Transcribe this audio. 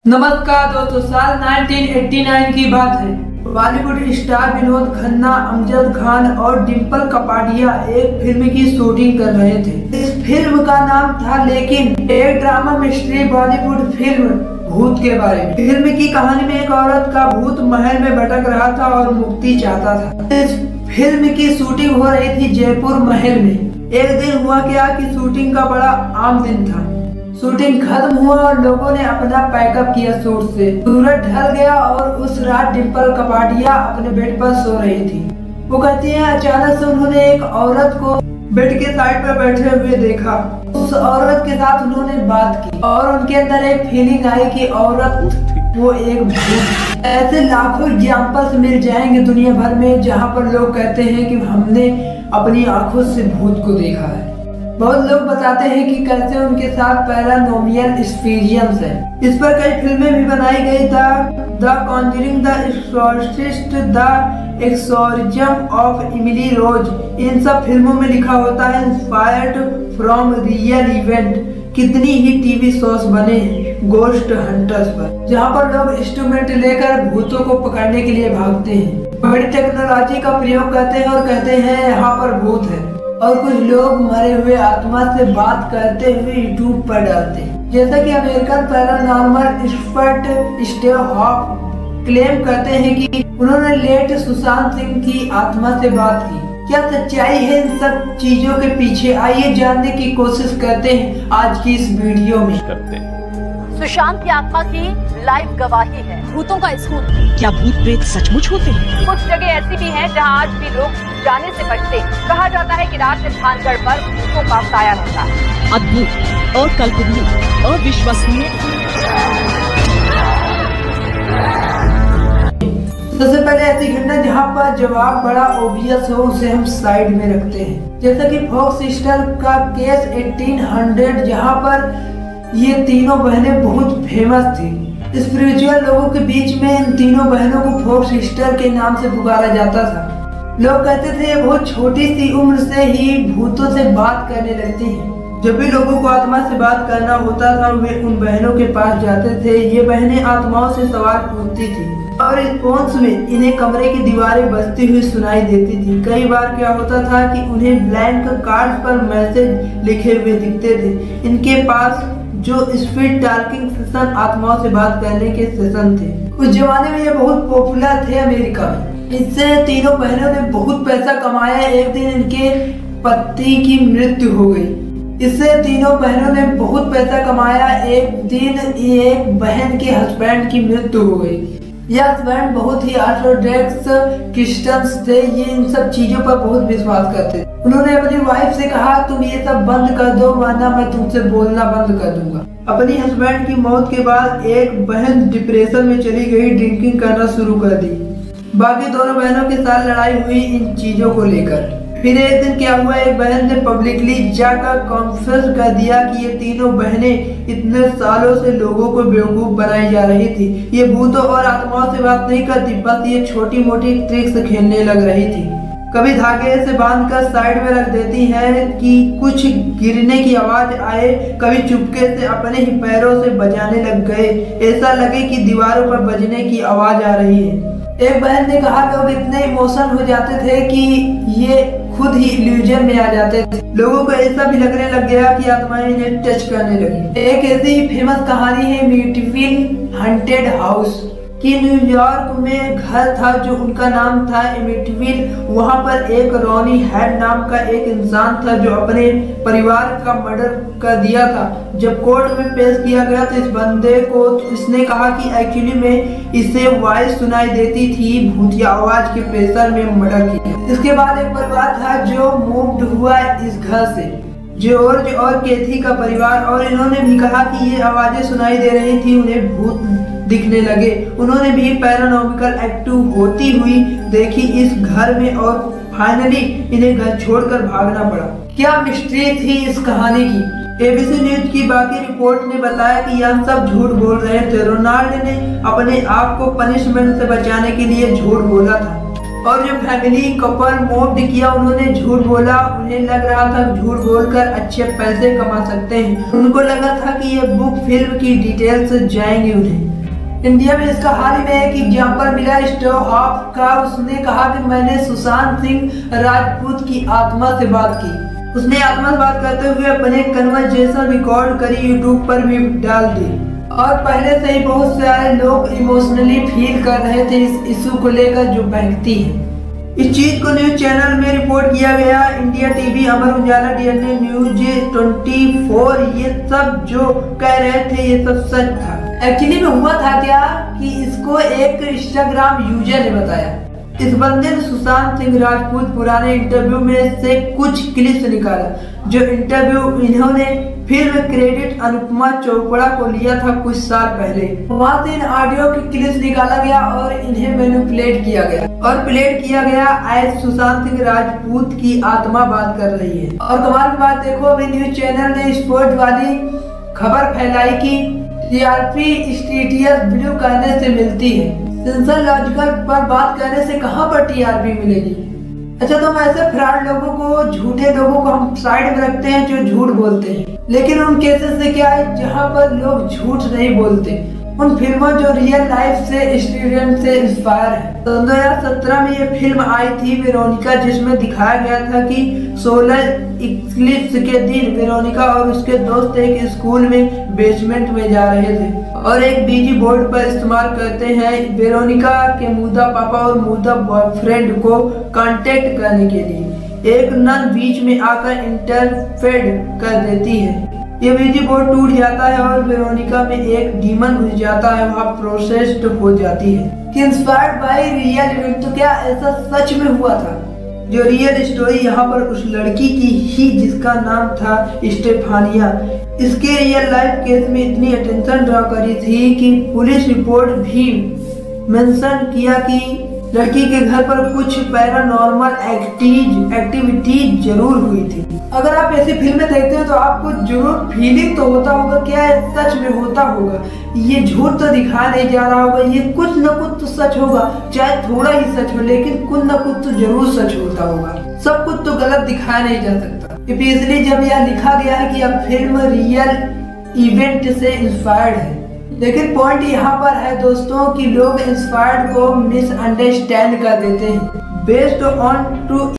नमस्कार दोस्तों, साल 1989 की बात है। बॉलीवुड स्टार विनोद खन्ना, अमजद खान और डिम्पल कपाडिया एक फिल्म की शूटिंग कर रहे थे। इस फिल्म का नाम था लेकिन, एक ड्रामा मिस्ट्री बॉलीवुड फिल्म भूत के बारे में। फिल्म की कहानी में एक औरत का भूत महल में भटक रहा था और मुक्ति चाहता था। इस फिल्म की शूटिंग हो रही थी जयपुर महल में। एक दिन हुआ क्या कि शूटिंग का बड़ा आम दिन था। शूटिंग खत्म हुआ और लोगों ने अपना पैकअप किया सूट से। सूरज ढल गया और उस रात डिम्पल कपाडिया अपने बेड पर सो रही थी। वो कहती है, अचानक से उन्होंने एक औरत को बेड के साइड पर बैठे हुए देखा। उस औरत के साथ उन्होंने बात की और उनके अंदर एक फीलिंग आई कि औरत वो एक भूत। ऐसे लाखों एग्जाम्पल्स मिल जाएंगे दुनिया भर में जहाँ पर लोग कहते हैं कि हमने अपनी आंखों से भूत को देखा है। बहुत लोग बताते हैं कि कैसे उनके साथ पैरानॉर्मल एक्सपीरियंस है। इस पर कई फिल्में भी बनाई गई। The conjuring, the exorcist, the exorcism of Emily Rose, इन सब फिल्मों में लिखा होता है इंस्पायर्ड फ्रॉम रियल इवेंट। कितनी ही टीवी शोज बने गोस्ट हंटर्स पर, जहाँ पर लोग इंस्ट्रूमेंट लेकर भूतों को पकड़ने के लिए भागते हैं, बड़ी टेक्नोलॉजी का प्रयोग करते हैं और कहते हैं यहाँ पर भूत है। और कुछ लोग मरे हुए आत्मा से बात करते हुए यूट्यूब पर डालते हैं। जैसा कि American paranormal expert Steve Hawk claim करते हैं कि उन्होंने लेट सुशांत सिंह की आत्मा से बात की। क्या सच्चाई है इन सब चीजों के पीछे? आइए जानने की कोशिश करते हैं आज की इस वीडियो में। सुशांत की आत्मा की लाइव गवाही है। भूतों का स्कूल। क्या भूत प्रेत सचमुच होते हैं? कुछ जगह ऐसी भी हैं जहां आज भी लोग जाने से बचते। कहा जाता है कि रात में भानगढ़ पर भूतों का साया रहता है। अद्भुत और कल्पनीय, अविश्वसनीय। सबसे पहले ऐसी घटना जहाँ पर जवाब बड़ा ओबियस हो उसे हम साइड में रखते हैं। जैसा कि फॉक्स सिस्टर का केस 1800, जहाँ पर ये तीनों बहनें बहुत फेमस थी। स्पिरिचुअल लोगों के बीच में इन तीनों बहनों को फॉक्स सिस्टर के नाम से पुकारा जाता था। लोग कहते थे बहुत छोटी सी उम्र से ही भूतों से बात करने लगती हैं। जब भी लोगों को आत्मा से बात करना होता था वे उन बहनों के पास जाते थे। ये बहनें आत्माओं से सवाल पूछती थी और रिस्पॉन्स में इन्हें कमरे की दीवारें बजती हुई सुनाई देती थी। कई बार क्या होता था कि उन्हें ब्लैंक कार्ड पर मैसेज लिखे हुए दिखते थे। इनके पास जो स्पीड टॉकिंग सेशन, आत्माओं से बात करने के सेशन थे। उस जमाने में ये बहुत पॉपुलर थे अमेरिका में। इससे तीनों बहनों ने बहुत पैसा कमाया। एक दिन इनके पति की मृत्यु हो गई। इससे तीनों बहनों ने बहुत पैसा कमाया। एक दिन एक बहन के हस्बैंड की मृत्यु हो गई। यह हस्बैंड बहुत ही ऑर्थोडॉक्स क्रिश्चियंस थे। ये इन सब चीजों पर बहुत विश्वास करते थे। उन्होंने अपनी वाइफ से कहा, तुम ये सब बंद कर दो वरना मैं तुमसे बोलना बंद कर दूंगा। अपनी हस्बैंड की मौत के बाद एक बहन डिप्रेशन में चली गई, ड्रिंकिंग करना शुरू कर दी। बाकी दोनों बहनों के साथ लड़ाई हुई इन चीजों को लेकर। फिर एक दिन क्या हुआ, एक बहन ने पब्लिकली जाकर कॉन्फेस कर दिया कि ये तीनों बहनें इतने सालों से लोगों को बेवकूफ बनाई जा रही थी। ये भूतों और आत्माओं से बात नहीं करती, बस ये छोटी मोटी ट्रिक्स खेलने लग रही थी। कभी धागे से बांधकर साइड में रख देती हैं कि कुछ गिरने की आवाज आए, कभी चुपके से अपने ही पैरों से बजाने लग गए, ऐसा लगे कि दीवारों पर बजने की आवाज आ रही है। एक बहन ने कहा, लोग इतने इमोशन हो जाते थे कि ये खुद ही इल्यूजन में आ जाते थे। लोगों को ऐसा भी लगने लग गया कि आत्माएं इन्हें टच करने लगी। एक ऐसी ही फेमस कहानी है एमिटिविल हॉन्टेड हाउस कि न्यूयॉर्क में घर था जो उनका नाम था एमिटिविल। वहाँ पर एक रॉनी हेड नाम का एक इंसान था जो अपने परिवार का मर्डर कर दिया था। जब कोर्ट में पेश किया गया तो इस बंदे को इसने कहा कि एक्चुअली में इसे वॉइस सुनाई देती थी, भूतिया आवाज के प्रेशर में मर्डर किया। इसके बाद एक परिवार था जो मूव्ड हुआ इस घर से, जॉर्ज और कैथी का परिवार, और इन्होंने भी कहा कि ये आवाजें सुनाई दे रही थी, उन्हें भूत दिखने लगे। उन्होंने भी पैरानॉर्मल एक्टिव होती हुई देखी इस घर में और फाइनली इन्हें घर छोड़कर भागना पड़ा। क्या मिस्ट्री थी इस कहानी की? एबीसी न्यूज की बाकी रिपोर्ट ने बताया कि यह सब झूठ बोल रहे थे। रोनाल्ड ने अपने आप को पनिशमेंट से बचाने के लिए झूठ बोला था और जो फैमिली कपल मूव किया उन्होंने झूठ बोला। उन्हें लग रहा था झूठ बोलकर अच्छे पैसे कमा सकते हैं। उनको लगा था कि ये बुक फिल्म की डिटेल्स जाएंगे उन्हें। इंडिया में इसका हाल ही में एक एग्जाम्पल मिला स्टोहाफ का। उसने कहा कि मैंने सुशांत सिंह राजपूत की आत्मा से बात की। उसने आत्मा से बात करते हुए अपने कन्वर्सेशन रिकॉर्ड करी, यूट्यूब पर भी डाल दी और पहले से ही बहुत सारे लोग इमोशनली फील कर रहे थे इस इशू को लेकर जो बहकती है। इस चीज को न्यूज चैनल में रिपोर्ट किया गया। India TV, Amar Ujala, DNA news 24, ये सब जो कह रहे थे ये सब सच था। एक्चुअली में हुआ था क्या कि इसको एक इंस्टाग्राम यूजर ने बताया। इस बंदे ने सुशांत सिंह राजपूत पुराने इंटरव्यू में से कुछ क्लिप्स निकाला, जो इंटरव्यू इन्होंने फिल्म क्रेडिट अनुपमा चोपड़ा को लिया था कुछ साल पहले। वहाँ से इन ऑडियो की क्लिप्स निकाला गया और इन्हें मैनिपुलेट किया गया और प्लेट किया गया एज सुशांत सिंह राजपूत की आत्मा बात कर रही है। और कमाल की बात देखो, अभी न्यूज चैनल ने स्पोर्ट वाली खबर फैलाई कि टीआरपी स्टेटस ब्लू करने से मिलती है। सेंसर लॉजिकल पर बात करने से कहां पर टीआरपी मिलेगी। अच्छा, तो हम ऐसे फ्रॉड लोगों को, झूठे लोगों को हम साइड में रखते हैं जो झूठ बोलते हैं, लेकिन उन केसेस से क्या है जहां पर लोग झूठ नहीं बोलते, उन फिल्मों जो रियल लाइफ से स्टूडेंट से इंस्पायर है। 2017 में ये फिल्म आई थी वेरोनिका, जिसमें दिखाया गया था कि सोलर इक्लिप्स के दिन वेरोनिका और उसके दोस्त एक स्कूल में बेसमेंट में जा रहे थे और एक बीजी बोर्ड पर इस्तेमाल करते हैं वेरोनिका के मुर्दा पापा और मुर्दा बॉयफ्रेंड को कांटेक्ट करने के लिए। एक नन बीच में आकर इंटरफेयर कर देती है। ये बीजी बोर्ड टूट जाता है और वेरोनिका में एक डीमन घुस जाता है, वहाँ प्रोसेस्ड हो जाती है कि इंस्पायर्ड बाय रियल इवेंट। तो क्या ऐसा सच में हुआ था? जो रियल स्टोरी यहाँ पर उस लड़की की ही जिसका नाम था स्टेफानिया, इसके रियल लाइफ केस में इतनी अटेंशन ड्रॉ करी थी कि पुलिस रिपोर्ट भी मेंशन किया कि लड़की के घर पर कुछ पैरानॉर्मल एक्टिविटीज जरूर हुई थी। अगर आप ऐसी फिल्में देखते हो तो आपको जरूर फीलिंग तो होता होगा क्या सच में होता होगा, ये झूठ तो दिखाया नहीं जा रहा होगा, ये कुछ न कुछ तो सच होगा, चाहे थोड़ा ही सच हो लेकिन कुछ न कुछ तो जरूर सच होता होगा। सब कुछ तो गलत दिखाया नहीं जा सकता। इसलिए जब यह लिखा गया है कि अब फिल्म रियल इवेंट से इंस्पायर्ड है, लेकिन पॉइंट यहाँ पर है दोस्तों कि लोग इंस्पायर्ड को मिसअंडरस्टैंड कर देते हैं बेस्ड ऑन टू